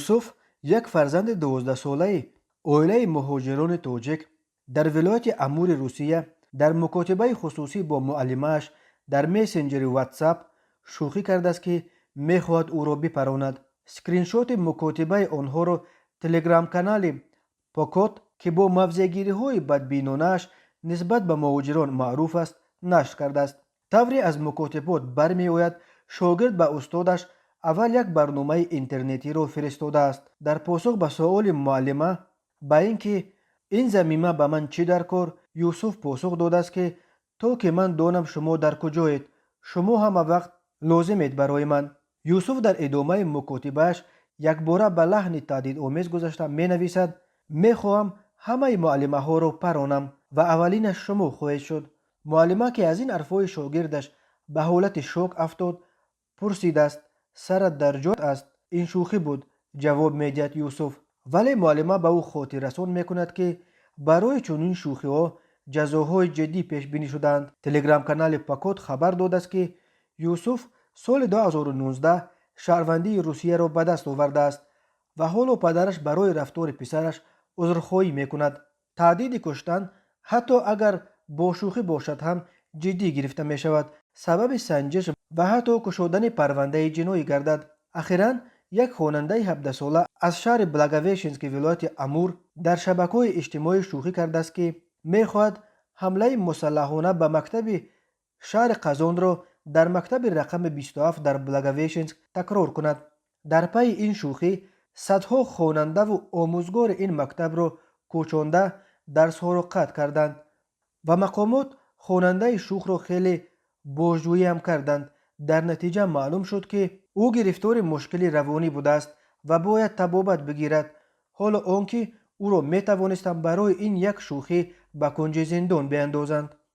یوسف یک فرزند 12 ساله اویله مهاجران توجک در ولایت امور روسیه در مکاتبه خصوصی با معلمش در مسنجر واتساپ شوخی کرده است که میخواهد او را بپراند. سکرین شات مکاتبه آنها را تلگرام کانال پاکوت که با موضع‌گیری های بدبینانش نسبت به مهاجران معروف است نشر کرده است. طوری از مکاتبات برمی آید شاگرد به استادش اول یک برنامه اینترنتی را فرستاده است. در پاسخ به سوال معلمه به اینکه این ضمیمه به من چی در کار، یوسف پاسخ داده است که تا که من دانم شما در کجایید، شما همه وقت لازمید برای من. یوسف در ادامه مکاتبهش یک باره به لحن تهدید آمیز گذاشته می نویسد می خواهم همه معلمه ها را پرانم و اولینش شما خواهید شد. معلمه که از این حرفای شاگردش به حالت شوک افتاد پرسیده است سرت در جات است؟ این شوخی بود، جواب میدهد یوسف. ولی معلمه به او خاطر رسان میکند که برای چنین شوخی ها جزاهای جدی پیش بینی شدند. تلگرام کانال پاکوت خبر داده است که یوسف سال 2019 شهروندی روسیه را به دست آورده است و حالا پدرش برای رفتار پسرش عذرخواهی میکند. تهدید کشتن حتی اگر با شوخی باشد هم جدی گرفته می شود، سبب سنجش و حتی کشودن پرونده جنایی گردد. اخیراً یک خواننده 17 ساله از شهر بلاگویشنسک ولایت امور در شبکه‌های اجتماعی شوخی کرده است که میخواهد حمله مسلحانه به مکتب شهر قزان را در مکتب رقم 27 در بلاگویشنسک تکرار کند. در پی این شوخی صدها خواننده و آموزگار این مکتب را کوچانده درس‌ها را قطع کردند و مقامات خواننده شوخ را خیلی بازجویی هم کردند. در نتیجه معلوم شد که او گرفتار مشکلی روانی بوده است و باید طبابت بگیرد. حالا آنکه او را می توانستند برای این یک شوخی به کنج زندان بیندازند.